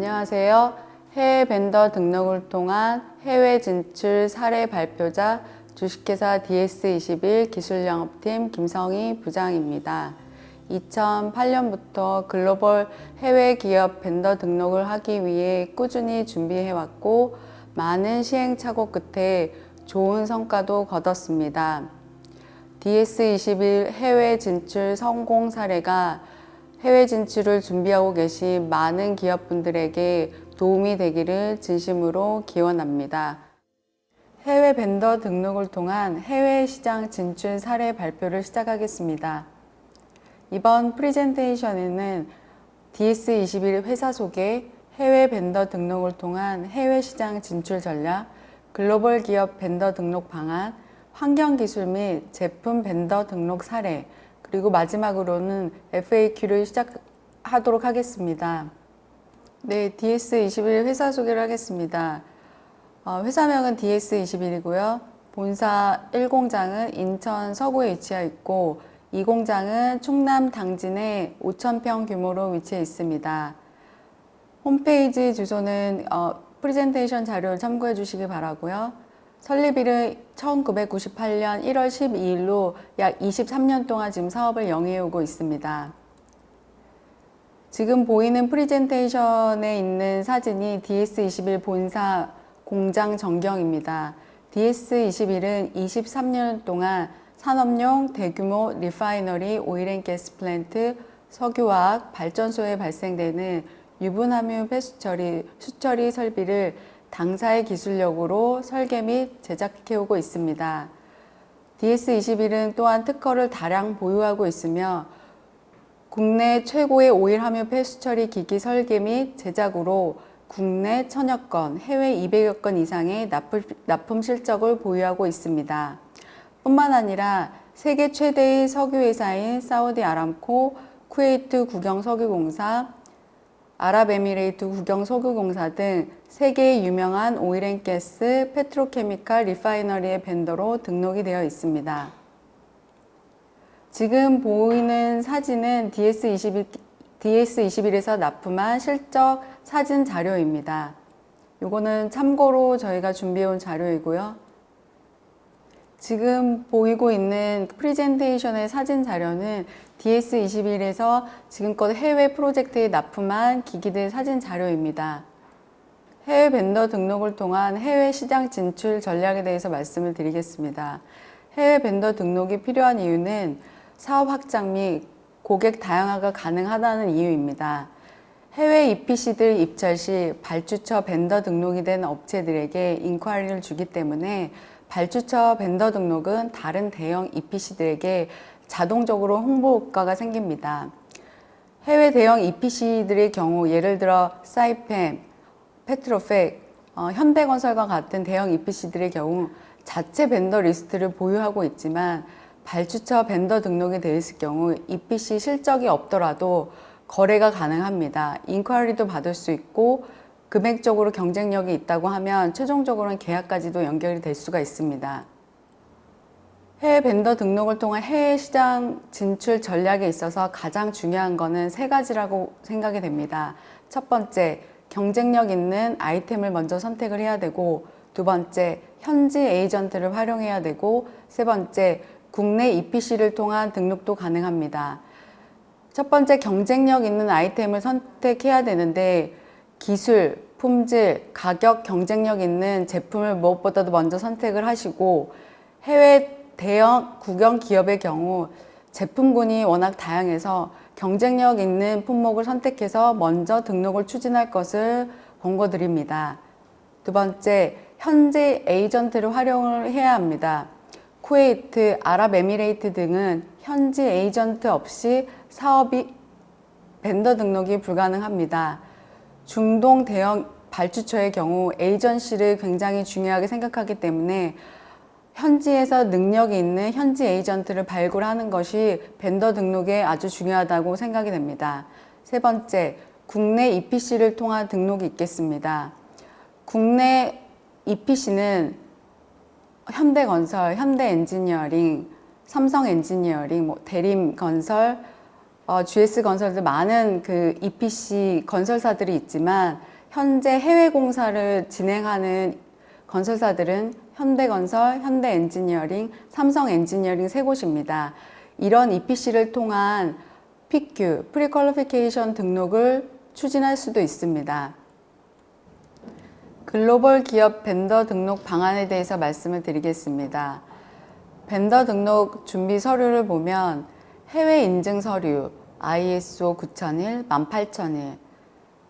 안녕하세요. 해외 벤더 등록을 통한 해외 진출 사례 발표자 주식회사 DS21 기술영업팀 김성희 부장입니다. 2008년부터 글로벌 해외 기업 벤더 등록을 하기 위해 꾸준히 준비해왔고 많은 시행착오 끝에 좋은 성과도 거뒀습니다. DS21 해외 진출 성공 사례가 해외 진출을 준비하고 계신 많은 기업분들에게 도움이 되기를 진심으로 기원합니다. 해외 벤더 등록을 통한 해외 시장 진출 사례 발표를 시작하겠습니다. 이번 프레젠테이션에는 DS21 회사 소개, 해외 벤더 등록을 통한 해외 시장 진출 전략, 글로벌 기업 벤더 등록 방안, 환경 기술 및 제품 벤더 등록 사례, 그리고 마지막으로는 FAQ를 시작하도록 하겠습니다. 네, DS21 회사 소개를 하겠습니다. 회사명은 DS21이고요. 본사 1공장은 인천 서구에 위치해 있고 2공장은 충남 당진에 5,000평 규모로 위치해 있습니다. 홈페이지 주소는 프레젠테이션 자료를 참고해 주시기 바라고요. 설립일은 1998년 1월 12일로 약 23년 동안 지금 사업을 영위해 오고 있습니다. 지금 보이는 프레젠테이션에 있는 사진이 DS21 본사 공장 전경입니다. DS21은 23년 동안 산업용 대규모 리파이너리 오일앤가스 플랜트, 석유화학 발전소에 발생되는 유분함유 폐수 수처리 설비를 당사의 기술력으로 설계 및 제작해오고 있습니다. DS21은 또한 특허를 다량 보유하고 있으며 국내 최고의 오일 함유 폐수 처리 기기 설계 및 제작으로 국내 1000여 건, 해외 200여 건 이상의 납품 실적을 보유하고 있습니다. 뿐만 아니라 세계 최대의 석유회사인 사우디 아람코, 쿠웨이트 국영석유공사, 아랍에미레이트 국영석유공사 등 세계의 유명한 오일앤가스, 페트로케미칼 리파이너리의 벤더로 등록이 되어 있습니다. 지금 보이는 사진은 DS21에서 납품한 실적 사진 자료입니다. 요거는 참고로 저희가 준비해온 자료이고요. 지금 보이고 있는 프레젠테이션의 사진 자료는 DS21에서 지금껏 해외 프로젝트에 납품한 기기들 사진 자료입니다. 해외 벤더 등록을 통한 해외 시장 진출 전략에 대해서 말씀을 드리겠습니다. 해외 벤더 등록이 필요한 이유는 사업 확장 및 고객 다양화가 가능하다는 이유입니다. 해외 EPC들 입찰 시 발주처 벤더 등록이 된 업체들에게 인ኳ리를 주기 때문에 발주처 벤더 등록은 다른 대형 EPC들에게 자동적으로 홍보 효과가 생깁니다. 해외 대형 EPC들의 경우 예를 들어 사이펜, 페트로팩, 현대건설과 같은 대형 EPC들의 경우 자체 벤더 리스트를 보유하고 있지만 발주처 벤더 등록이 되어 있을 경우 EPC 실적이 없더라도 거래가 가능합니다. 인ኳ리도 받을 수 있고 금액적으로 경쟁력이 있다고 하면 최종적으로는 계약까지도 연결이 될 수가 있습니다. 해외 벤더 등록을 통한 해외 시장 진출 전략에 있어서 가장 중요한 것은 세 가지라고 생각이 됩니다. 첫 번째, 경쟁력 있는 아이템을 먼저 선택을 해야 되고, 두 번째, 현지 에이전트를 활용해야 되고, 세 번째, 국내 EPC를 통한 등록도 가능합니다. 첫 번째, 경쟁력 있는 아이템을 선택해야 되는데 기술, 품질, 가격 경쟁력 있는 제품을 무엇보다도 먼저 선택을 하시고 해외 대형 국영 기업의 경우 제품군이 워낙 다양해서 경쟁력 있는 품목을 선택해서 먼저 등록을 추진할 것을 권고드립니다. 두 번째, 현지 에이전트를 활용을 해야 합니다. 쿠웨이트, 아랍에미레이트 등은 현지 에이전트 없이 사업이 벤더 등록이 불가능합니다. 중동 대형 발주처의 경우 에이전시를 굉장히 중요하게 생각하기 때문에 현지에서 능력이 있는 현지 에이전트를 발굴하는 것이 벤더 등록에 아주 중요하다고 생각이 됩니다. 세 번째, 국내 EPC를 통한 등록이 있겠습니다. 국내 EPC는 현대건설, 현대엔지니어링, 삼성엔지니어링, 대림건설, GS 건설도 많은 그 EPC 건설사들이 있지만 현재 해외 공사를 진행하는 건설사들은 현대건설, 현대엔지니어링, 삼성엔지니어링 세 곳입니다. 이런 EPC를 통한 PQ, 프리퀄리피케이션 등록을 추진할 수도 있습니다. 글로벌 기업 벤더 등록 방안에 대해서 말씀을 드리겠습니다. 벤더 등록 준비 서류를 보면 해외 인증 서류, ISO 9001, 18001,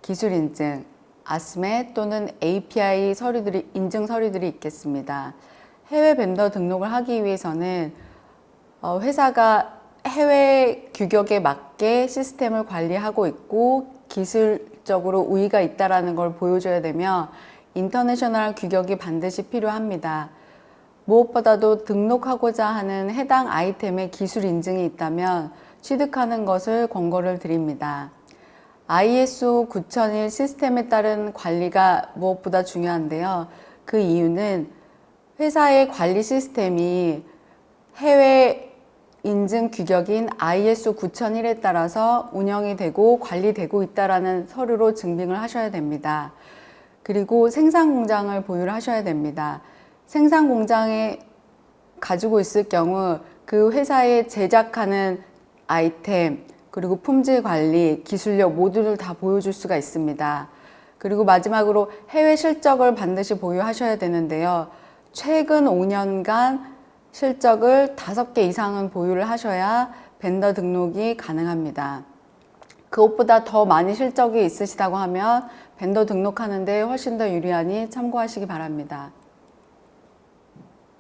기술 인증, 아스메 또는 API 서류들이, 인증 서류들이 있겠습니다. 해외 벤더 등록을 하기 위해서는 회사가 해외 규격에 맞게 시스템을 관리하고 있고 기술적으로 우위가 있다는 걸 보여줘야 되며 인터내셔널 규격이 반드시 필요합니다. 무엇보다도 등록하고자 하는 해당 아이템의 기술 인증이 있다면 취득하는 것을 권고를 드립니다. ISO 9001 시스템에 따른 관리가 무엇보다 중요한데요. 그 이유는 회사의 관리 시스템이 해외 인증 규격인 ISO 9001에 따라서 운영이 되고 관리되고 있다는 서류로 증빙을 하셔야 됩니다. 그리고 생산 공장을 보유를 하셔야 됩니다. 생산 공장에 가지고 있을 경우 그 회사에 제작하는 아이템, 그리고 품질 관리, 기술력 모두를 다 보여줄 수가 있습니다. 그리고 마지막으로 해외 실적을 반드시 보유하셔야 되는데요. 최근 5년간 실적을 5개 이상은 보유를 하셔야 벤더 등록이 가능합니다. 그것보다 더 많이 실적이 있으시다고 하면 벤더 등록하는데 훨씬 더 유리하니 참고하시기 바랍니다.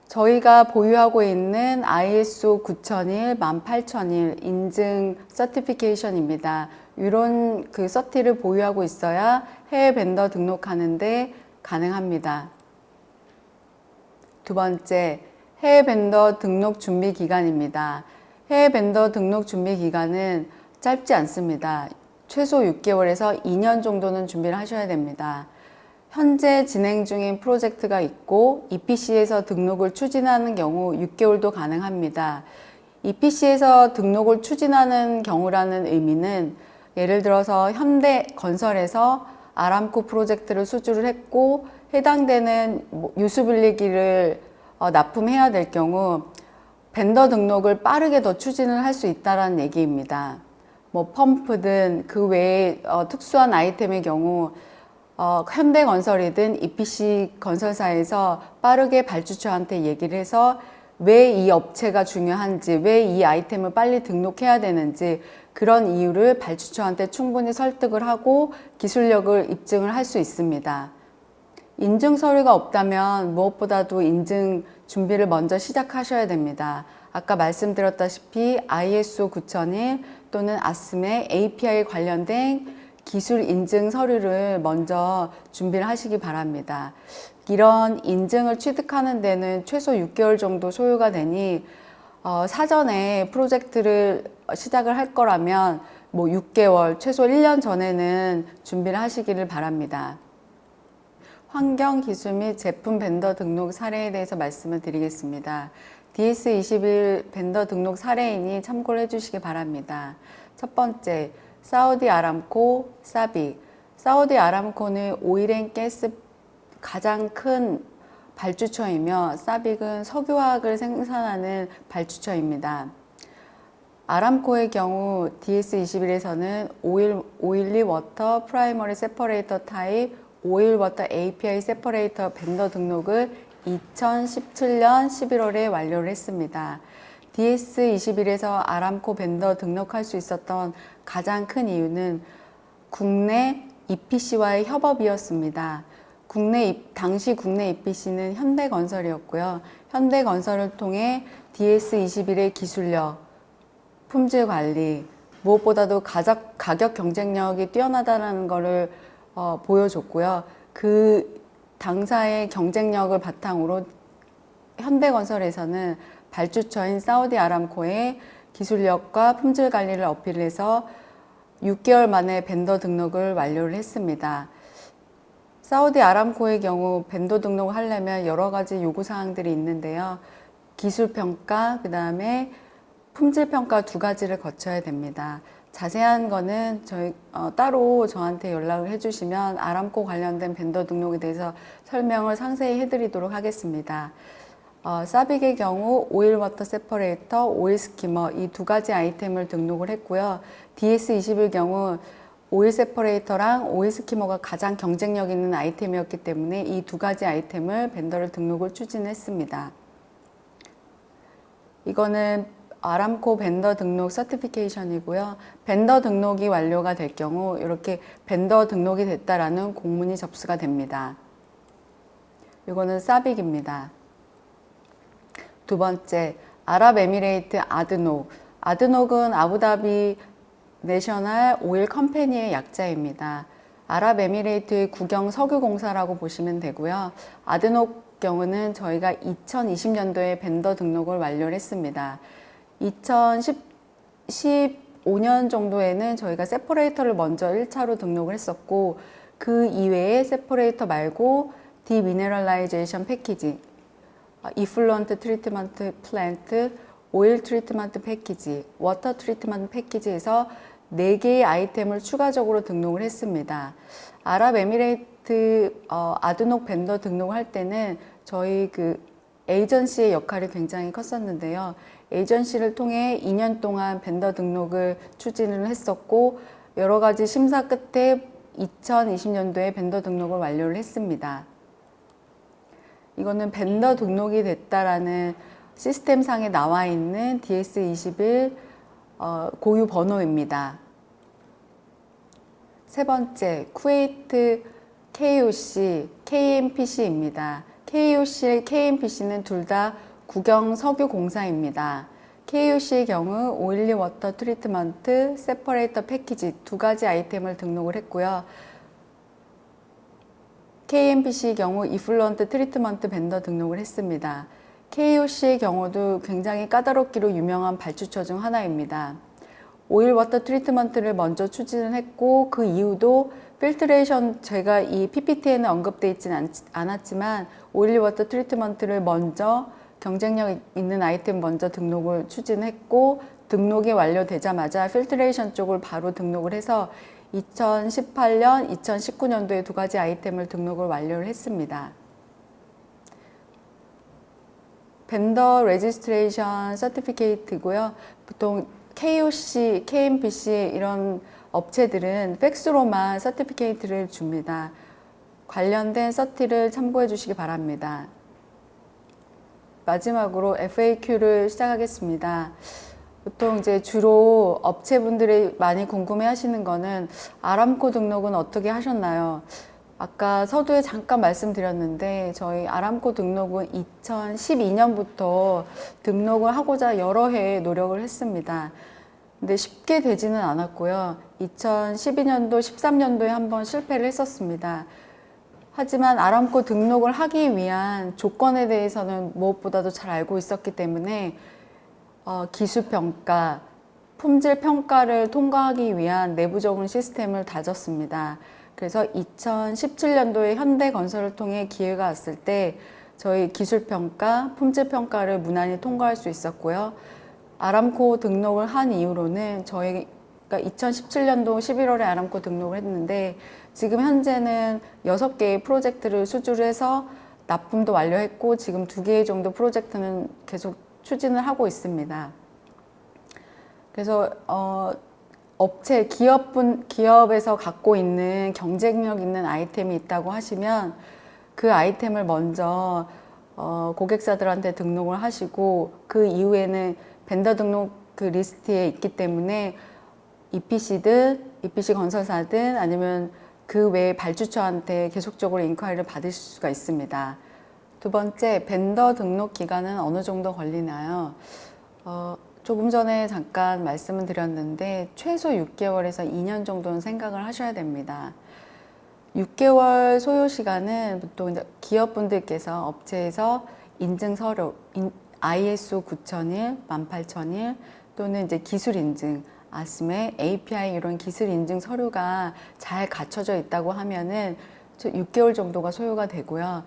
저희가 보유하고 있는 ISO 9001, 18001 인증 서티피케이션입니다. 이런 그 서티를 보유하고 있어야 해외 벤더 등록하는데 가능합니다. 두 번째, 해외 벤더 등록 준비 기간입니다. 해외 벤더 등록 준비 기간은 짧지 않습니다. 최소 6개월에서 2년 정도는 준비를 하셔야 됩니다. 현재 진행 중인 프로젝트가 있고 EPC에서 등록을 추진하는 경우 6개월도 가능합니다. EPC에서 등록을 추진하는 경우라는 의미는 예를 들어서 현대건설에서 아람코 프로젝트를 수주를 했고 해당되는 유수분리기를 납품해야 될 경우 벤더 등록을 빠르게 더 추진을 할 수 있다는 얘기입니다. 뭐 펌프든 그 외에 특수한 아이템의 경우 현대건설이든 EPC 건설사에서 빠르게 발주처한테 얘기를 해서 왜 이 업체가 중요한지, 왜 이 아이템을 빨리 등록해야 되는지 그런 이유를 발주처한테 충분히 설득을 하고 기술력을 입증을 할 수 있습니다. 인증 서류가 없다면 무엇보다도 인증 준비를 먼저 시작하셔야 됩니다. 아까 말씀드렸다시피 ISO 9001 또는 아스메 API 관련된 기술 인증 서류를 먼저 준비를 하시기 바랍니다. 이런 인증을 취득하는 데는 최소 6개월 정도 소요가 되니 사전에 프로젝트를 시작을 할 거라면 뭐 6개월, 최소 1년 전에는 준비를 하시기를 바랍니다. 환경, 기술 및 제품 벤더 등록 사례에 대해서 말씀을 드리겠습니다. DS21 벤더 등록 사례이니 참고를 해주시기 바랍니다. 첫 번째, 사우디 아람코, 사빅. 사우디 아람코는 오일앤가스 가장 큰 발주처이며 사빅은 석유화학을 생산하는 발주처입니다. 아람코의 경우 DS21에서는 오일리 워터 프라이머리 세퍼레이터 타입 오일 워터 API 세퍼레이터 벤더 등록을 2017년 11월에 완료를 했습니다. DS21에서 아람코 벤더 등록할 수 있었던 가장 큰 이유는 국내 EPC와의 협업이었습니다. 당시 국내 EPC는 현대건설이었고요. 현대건설을 통해 DS21의 기술력, 품질 관리, 무엇보다도 가격 경쟁력이 뛰어나다는 것을 보여줬고요. 그 당사의 경쟁력을 바탕으로 현대건설에서는 발주처인 사우디 아람코의 기술력과 품질 관리를 어필해서 6개월 만에 벤더 등록을 완료를 했습니다. 사우디 아람코의 경우 벤더 등록을 하려면 여러 가지 요구사항들이 있는데요. 기술평가, 그 다음에 품질평가 두 가지를 거쳐야 됩니다. 자세한 거는 저희 따로 저한테 연락을 해주시면 아람코 관련된 벤더 등록에 대해서 설명을 상세히 해드리도록 하겠습니다. 사빅의 경우 오일 워터 세퍼레이터, 오일 스키머 이 두 가지 아이템을 등록을 했고요. DS21 경우 오일 세퍼레이터랑 오일 스키머가 가장 경쟁력 있는 아이템이었기 때문에 이 두 가지 아이템을 벤더를 등록을 추진했습니다. 이거는 아람코 벤더 등록 서티피케이션이고요. 벤더 등록이 완료가 될 경우 이렇게 벤더 등록이 됐다라는 공문이 접수가 됩니다. 이거는 사빅입니다. 두 번째, 아랍에미레이트 아드녹. 아드녹은 아부다비 내셔널 오일 컴퍼니의 약자입니다. 아랍에미레이트의 국영 석유공사라고 보시면 되고요. 아드녹 경우는 저희가 2020년도에 벤더 등록을 완료를 했습니다. 2015년 정도에는 저희가 세퍼레이터를 먼저 1차로 등록을 했었고 그 이외에 세퍼레이터 말고 디미네랄라이제이션 패키지, 이플루언트 트리트먼트 플랜트, 오일 트리트먼트 패키지, 워터 트리트먼트 패키지에서 4개의 아이템을 추가적으로 등록을 했습니다. 아랍에미레이트 아드녹 벤더 등록할 때는 저희 그 에이전시의 역할이 굉장히 컸었는데요. 에이전시를 통해 2년 동안 벤더 등록을 추진을 했었고 여러 가지 심사 끝에 2020년도에 벤더 등록을 완료를 했습니다. 이거는 벤더 등록이 됐다라는 시스템상에 나와 있는 DS21 고유 번호입니다. 세 번째, 쿠웨이트 KOC, KNPC입니다. KOC, KNPC는 둘 다 국영 석유 공사입니다. KOC의 경우 오일리 워터 트리트먼트, 세퍼레이터 패키지 두 가지 아이템을 등록을 했고요. KNPC의 경우 이플루언트 트리트먼트 벤더 등록을 했습니다. KOC의 경우도 굉장히 까다롭기로 유명한 발주처 중 하나입니다. 오일 워터 트리트먼트를 먼저 추진을 했고 그 이후도 필트레이션, 제가 이 PPT에는 언급되어 있지는 않았지만 오일 워터 트리트먼트를 먼저 경쟁력 있는 아이템 먼저 등록을 추진했고 등록이 완료되자마자 필트레이션 쪽을 바로 등록을 해서 2018년, 2019년도에 두 가지 아이템을 등록을 완료를 했습니다. 벤더 레지스트레이션 서티피케이트고요. 보통 KOC, KNPC 이런 업체들은 팩스로만 서티피케이트를 줍니다. 관련된 서티를 참고해 주시기 바랍니다. 마지막으로 FAQ를 시작하겠습니다. 보통 이제 주로 업체분들이 많이 궁금해 하시는 거는 아람코 등록은 어떻게 하셨나요? 아까 서두에 잠깐 말씀드렸는데 저희 아람코 등록은 2012년부터 등록을 하고자 여러 해 노력을 했습니다. 근데 쉽게 되지는 않았고요. 2012년도, 13년도에 한번 실패를 했었습니다. 하지만 아람코 등록을 하기 위한 조건에 대해서는 무엇보다도 잘 알고 있었기 때문에 기술평가, 품질평가를 통과하기 위한 내부적인 시스템을 다졌습니다. 그래서 2017년도에 현대건설을 통해 기회가 왔을 때 저희 기술평가, 품질평가를 무난히 통과할 수 있었고요. 아람코 등록을 한 이후로는 저희가 2017년도 11월에 아람코 등록을 했는데 지금 현재는 6개의 프로젝트를 수주를 해서 납품도 완료했고 지금 2개 정도 프로젝트는 계속 추진을 하고 있습니다. 그래서 업체, 기업에서 갖고 있는 경쟁력 있는 아이템이 있다고 하시면 그 아이템을 먼저 고객사들한테 등록을 하시고 그 이후에는 벤더 등록 그 리스트에 있기 때문에 EPC든 EPC 건설사든 아니면 그 외에 발주처한테 계속적으로 인콰이리를 받으실 수가 있습니다. 두 번째, 벤더 등록 기간은 어느 정도 걸리나요? 조금 전에 잠깐 말씀을 드렸는데 최소 6개월에서 2년 정도는 생각을 하셔야 됩니다. 6개월 소요 시간은 보통 이제 기업분들께서 업체에서 인증 서류, ISO 9001, 18001 또는 이제 기술 인증, 아스메, API 이런 기술 인증 서류가 잘 갖춰져 있다고 하면은 6개월 정도가 소요가 되고요.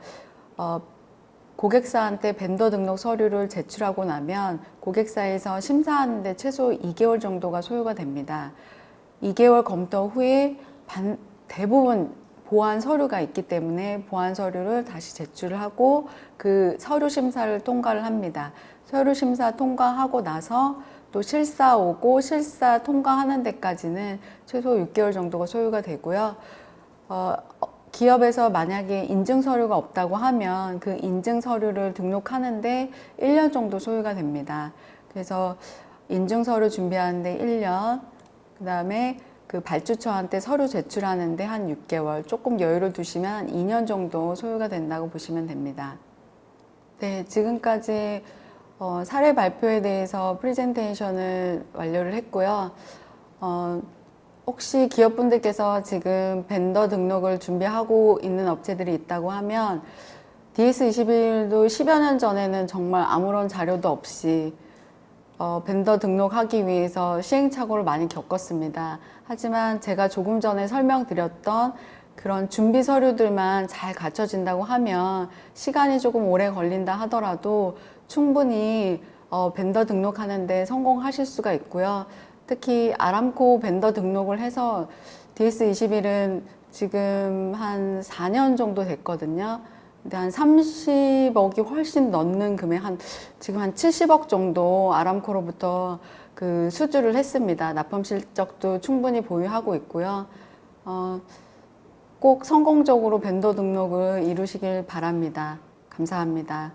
고객사한테 벤더 등록 서류를 제출하고 나면 고객사에서 심사하는데 최소 2개월 정도가 소요가 됩니다. 2개월 검토 후에 대부분 보완 서류가 있기 때문에 보완 서류를 다시 제출을 하고 그 서류 심사를 통과를 합니다. 서류 심사 통과하고 나서 또 실사 오고 실사 통과하는 데까지는 최소 6개월 정도가 소요가 되고요. 기업에서 만약에 인증 서류가 없다고 하면 그 인증 서류를 등록하는데 1년 정도 소요가 됩니다. 그래서 인증 서류 준비하는데 1년, 그 다음에 그 발주처한테 서류 제출하는데 한 6개월, 조금 여유를 두시면 2년 정도 소요가 된다고 보시면 됩니다. 네, 지금까지 사례 발표에 대해서 프레젠테이션을 완료를 했고요. 혹시 기업분들께서 지금 벤더 등록을 준비하고 있는 업체들이 있다고 하면 DS21도 10여 년 전에는 정말 아무런 자료도 없이 벤더 등록하기 위해서 시행착오를 많이 겪었습니다. 하지만 제가 조금 전에 설명드렸던 그런 준비 서류들만 잘 갖춰진다고 하면 시간이 조금 오래 걸린다 하더라도 충분히 벤더 등록하는데 성공하실 수가 있고요. 특히 아람코 벤더 등록을 해서 DS21은 지금 한 4년 정도 됐거든요. 근데 한 30억이 훨씬 넘는 금액, 지금 한 70억 정도 아람코로부터 그 수주를 했습니다. 납품 실적도 충분히 보유하고 있고요. 꼭 성공적으로 벤더 등록을 이루시길 바랍니다. 감사합니다.